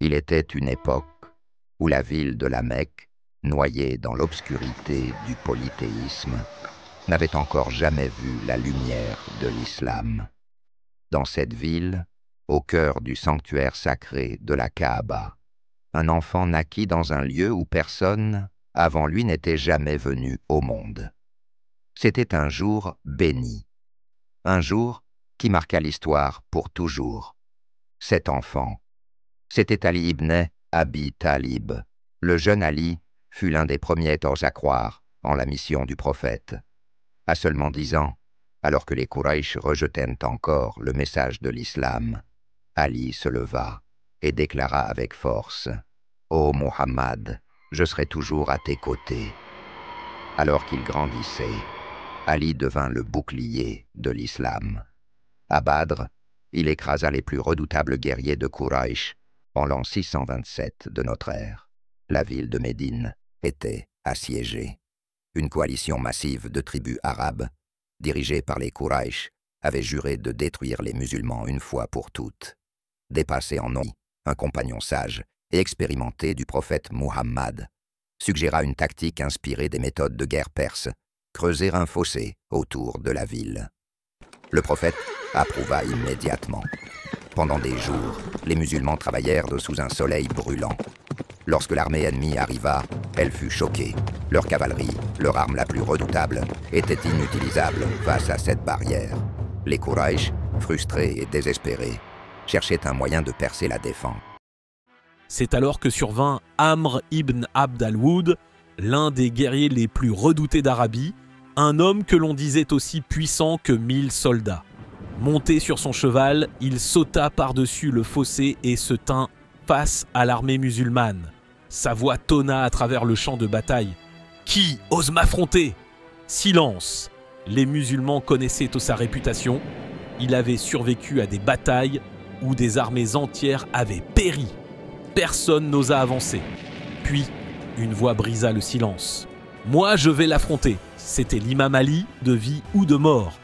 Il était une époque où la ville de la Mecque, noyée dans l'obscurité du polythéisme, n'avait encore jamais vu la lumière de l'islam. Dans cette ville, au cœur du sanctuaire sacré de la Kaaba, un enfant naquit dans un lieu où personne avant lui n'était jamais venu au monde. C'était un jour béni, un jour qui marqua l'histoire pour toujours. Cet enfant, c'était Ali ibn Abi Talib. Le jeune Ali fut l'un des premiers à croire en la mission du prophète. À seulement 10 ans, alors que les Quraysh rejetaient encore le message de l'islam, Ali se leva et déclara avec force « Ô Muhammad, je serai toujours à tes côtés ». Alors qu'il grandissait, Ali devint le bouclier de l'islam. À Badr, il écrasa les plus redoutables guerriers de Quraysh en l'an 627 de notre ère. La ville de Médine était assiégée. Une coalition massive de tribus arabes, dirigée par les Quraysh, avait juré de détruire les musulmans une fois pour toutes. Dépassé en nom, un compagnon sage et expérimenté du prophète Muhammad suggéra une tactique inspirée des méthodes de guerre perse, creuser un fossé autour de la ville. Le prophète approuva immédiatement. Pendant des jours, les musulmans travaillèrent sous un soleil brûlant. Lorsque l'armée ennemie arriva, elle fut choquée. Leur cavalerie, leur arme la plus redoutable, était inutilisable face à cette barrière. Les Quraysh, frustrés et désespérés, cherchaient un moyen de percer la défense. C'est alors que survint Amr ibn Abd al-Wud, l'un des guerriers les plus redoutés d'Arabie, un homme que l'on disait aussi puissant que 1000 soldats. Monté sur son cheval, il sauta par-dessus le fossé et se tint face à l'armée musulmane. Sa voix tonna à travers le champ de bataille. « Qui ose m'affronter ?» Silence. Les musulmans connaissaient sa réputation. Il avait survécu à des batailles où des armées entières avaient péri. Personne n'osa avancer. Puis, une voix brisa le silence. « Moi, je vais l'affronter. » C'était l'imam Ali, de vie ou de mort.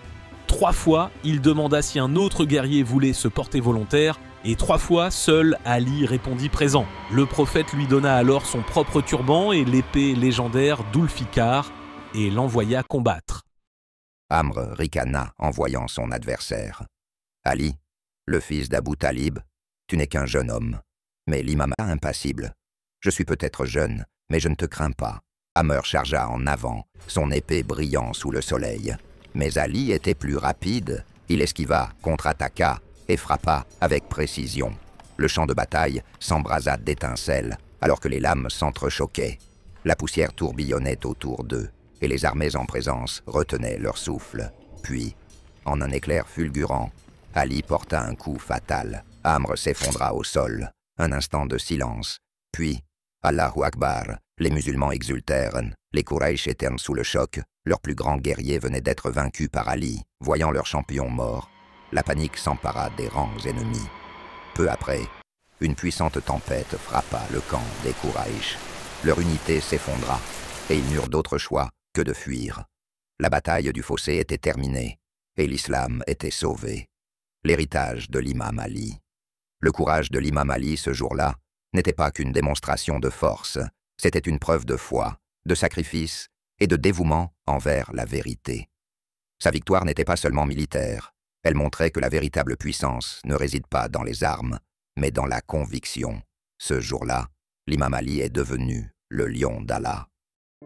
3 fois, il demanda si un autre guerrier voulait se porter volontaire, et 3 fois, seul Ali répondit présent. Le prophète lui donna alors son propre turban et l'épée légendaire d'Ulfikar, et l'envoya combattre. Amr ricana en voyant son adversaire. « Ali, le fils d'Abu Talib, tu n'es qu'un jeune homme, mais l'imam impassible. Je suis peut-être jeune, mais je ne te crains pas. » Amr chargea en avant, son épée brillant sous le soleil. Mais Ali était plus rapide. Il esquiva, contre-attaqua et frappa avec précision. Le champ de bataille s'embrasa d'étincelles, alors que les lames s'entrechoquaient. La poussière tourbillonnait autour d'eux, et les armées en présence retenaient leur souffle. Puis, en un éclair fulgurant, Ali porta un coup fatal. Amr s'effondra au sol. Un instant de silence. Puis, Allahu Akbar, les musulmans exultèrent. Les Quraysh étaient sous le choc. Leurs plus grands guerriers venaient d'être vaincus par Ali. Voyant leur champion mort, la panique s'empara des rangs ennemis. Peu après, une puissante tempête frappa le camp des Quraysh. Leur unité s'effondra, et ils n'eurent d'autre choix que de fuir. La bataille du fossé était terminée, et l'islam était sauvé. L'héritage de l'imam Ali. Le courage de l'imam Ali ce jour-là n'était pas qu'une démonstration de force, c'était une preuve de foi, de sacrifice et de dévouement envers la vérité. Sa victoire n'était pas seulement militaire, elle montrait que la véritable puissance ne réside pas dans les armes, mais dans la conviction. Ce jour-là, l'imam Ali est devenu le lion d'Allah.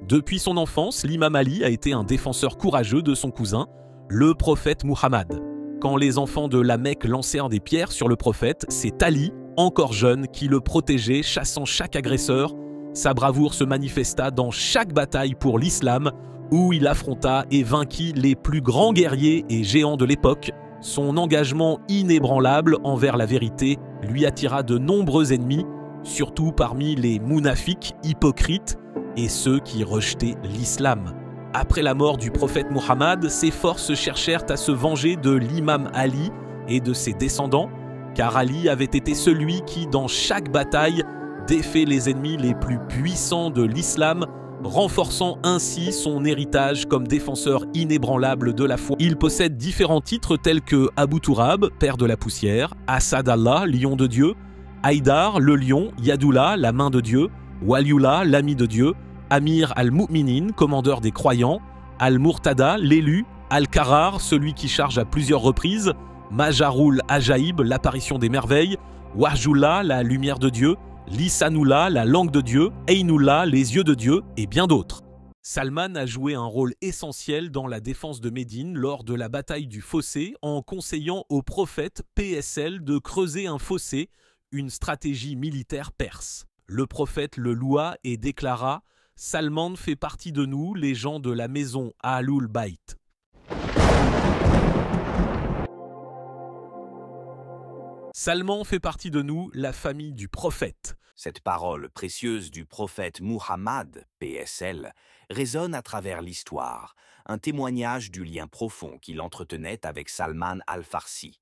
Depuis son enfance, l'imam Ali a été un défenseur courageux de son cousin, le prophète Muhammad. Quand les enfants de la Mecque lancèrent des pierres sur le prophète, c'est Ali, encore jeune, qui le protégeait, chassant chaque agresseur. Sa bravoure se manifesta dans chaque bataille pour l'islam, où il affronta et vainquit les plus grands guerriers et géants de l'époque. Son engagement inébranlable envers la vérité lui attira de nombreux ennemis, surtout parmi les mounafiques hypocrites et ceux qui rejetaient l'islam. Après la mort du prophète Muhammad, ses forces cherchèrent à se venger de l'imam Ali et de ses descendants, car Ali avait été celui qui, dans chaque bataille, défait les ennemis les plus puissants de l'islam, renforçant ainsi son héritage comme défenseur inébranlable de la foi. Il possède différents titres tels que Abu Turab, père de la poussière, Assad Allah, lion de Dieu, Haïdar, le lion, Yadoullah, la main de Dieu, Waliullah, l'ami de Dieu, Amir al-Mu'minin, commandeur des croyants, Al-Murtada, l'élu, Al-Qarar, celui qui charge à plusieurs reprises, Majarul Ajaïb, l'apparition des merveilles, Wahjullah, la lumière de Dieu, Lisanullah, la langue de Dieu, Einullah, les yeux de Dieu, et bien d'autres. Salman a joué un rôle essentiel dans la défense de Médine lors de la bataille du fossé en conseillant au prophète PSL de creuser un fossé, une stratégie militaire perse. Le prophète le loua et déclara « Salman fait partie de nous, les gens de la maison Ahlul Bayt ». Salman fait partie de nous, la famille du prophète. Cette parole précieuse du prophète Muhammad, PSL, résonne à travers l'histoire, un témoignage du lien profond qu'il entretenait avec Salman al-Farsi.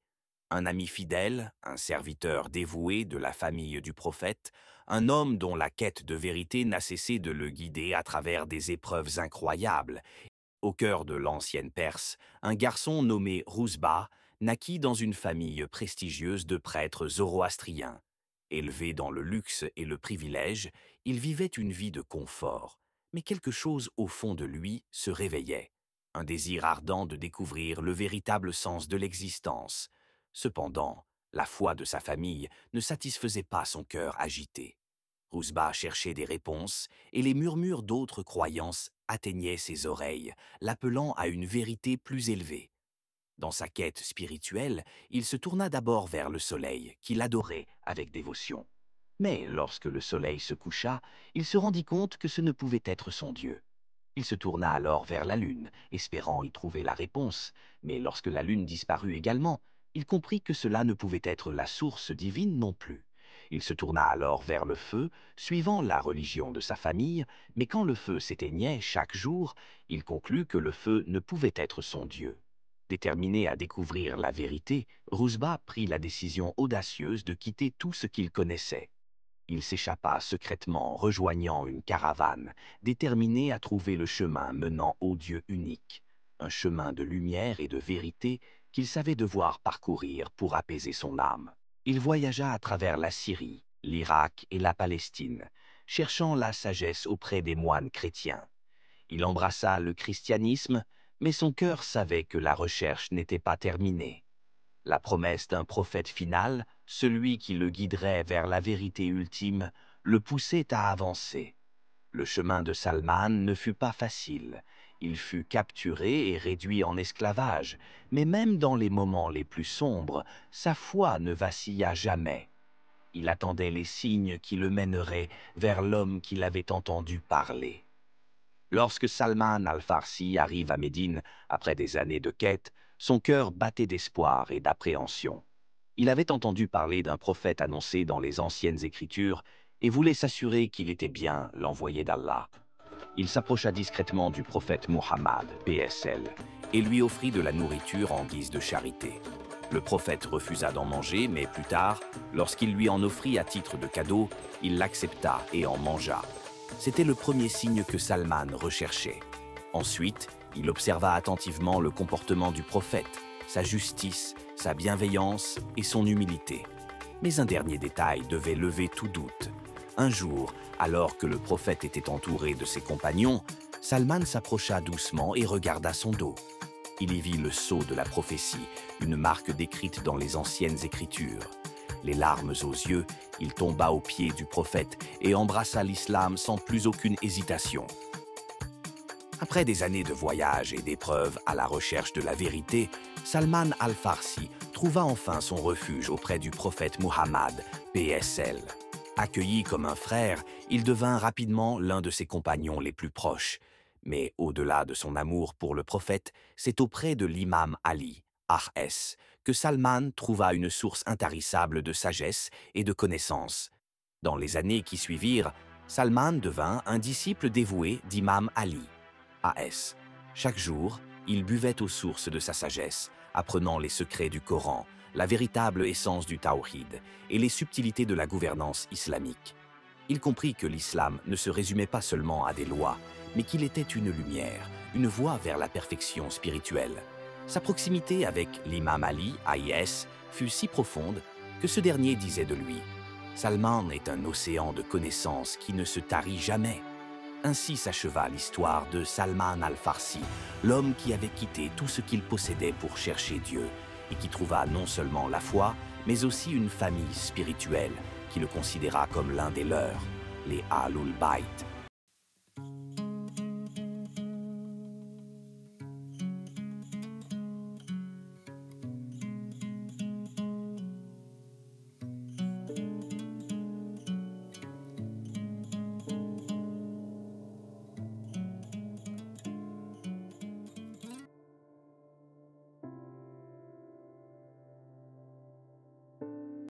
Un ami fidèle, un serviteur dévoué de la famille du prophète, un homme dont la quête de vérité n'a cessé de le guider à travers des épreuves incroyables. Au cœur de l'ancienne Perse, un garçon nommé Rouzba naquit dans une famille prestigieuse de prêtres zoroastriens. Élevé dans le luxe et le privilège, il vivait une vie de confort. Mais quelque chose au fond de lui se réveillait, un désir ardent de découvrir le véritable sens de l'existence. Cependant, la foi de sa famille ne satisfaisait pas son cœur agité. Rouzba cherchait des réponses et les murmures d'autres croyances atteignaient ses oreilles, l'appelant à une vérité plus élevée. Dans sa quête spirituelle, il se tourna d'abord vers le soleil, qu'il adorait avec dévotion. Mais lorsque le soleil se coucha, il se rendit compte que ce ne pouvait être son Dieu. Il se tourna alors vers la lune, espérant y trouver la réponse, mais lorsque la lune disparut également, il comprit que cela ne pouvait être la source divine non plus. Il se tourna alors vers le feu, suivant la religion de sa famille, mais quand le feu s'éteignait chaque jour, il conclut que le feu ne pouvait être son Dieu. Déterminé à découvrir la vérité, Rouzba prit la décision audacieuse de quitter tout ce qu'il connaissait. Il s'échappa secrètement, rejoignant une caravane, déterminé à trouver le chemin menant au Dieu unique, un chemin de lumière et de vérité qu'il savait devoir parcourir pour apaiser son âme. Il voyagea à travers la Syrie, l'Irak et la Palestine, cherchant la sagesse auprès des moines chrétiens. Il embrassa le christianisme, mais son cœur savait que la recherche n'était pas terminée. La promesse d'un prophète final, celui qui le guiderait vers la vérité ultime, le poussait à avancer. Le chemin de Salman ne fut pas facile. Il fut capturé et réduit en esclavage, mais même dans les moments les plus sombres, sa foi ne vacilla jamais. Il attendait les signes qui le mèneraient vers l'homme qu'il avait entendu parler. Lorsque Salman al-Farsi arrive à Médine, après des années de quête, son cœur battait d'espoir et d'appréhension. Il avait entendu parler d'un prophète annoncé dans les anciennes Écritures et voulait s'assurer qu'il était bien l'envoyé d'Allah. Il s'approcha discrètement du prophète Muhammad, PSL, et lui offrit de la nourriture en guise de charité. Le prophète refusa d'en manger, mais plus tard, lorsqu'il lui en offrit à titre de cadeau, il l'accepta et en mangea. C'était le premier signe que Salman recherchait. Ensuite, il observa attentivement le comportement du prophète, sa justice, sa bienveillance et son humilité. Mais un dernier détail devait lever tout doute. Un jour, alors que le prophète était entouré de ses compagnons, Salman s'approcha doucement et regarda son dos. Il y vit le sceau de la prophétie, une marque décrite dans les anciennes Écritures. Les larmes aux yeux, il tomba aux pieds du prophète et embrassa l'islam sans plus aucune hésitation. Après des années de voyage et d'épreuves à la recherche de la vérité, Salman al-Farsi trouva enfin son refuge auprès du prophète Muhammad, PSL. Accueilli comme un frère, il devint rapidement l'un de ses compagnons les plus proches. Mais au-delà de son amour pour le prophète, c'est auprès de l'imam Ali, AS, que Salman trouva une source intarissable de sagesse et de connaissances. Dans les années qui suivirent, Salman devint un disciple dévoué d'Imam Ali, AS. Chaque jour, il buvait aux sources de sa sagesse, apprenant les secrets du Coran, la véritable essence du Tawhid et les subtilités de la gouvernance islamique. Il comprit que l'islam ne se résumait pas seulement à des lois, mais qu'il était une lumière, une voie vers la perfection spirituelle. Sa proximité avec l'imam Ali, AIS, fut si profonde que ce dernier disait de lui « Salman est un océan de connaissances qui ne se tarit jamais. Ainsi s'acheva l'histoire de Salman al-Farsi, l'homme qui avait quitté tout ce qu'il possédait pour chercher Dieu, et qui trouva non seulement la foi, mais aussi une famille spirituelle, qui le considéra comme l'un des leurs, les Ahlul Bayt,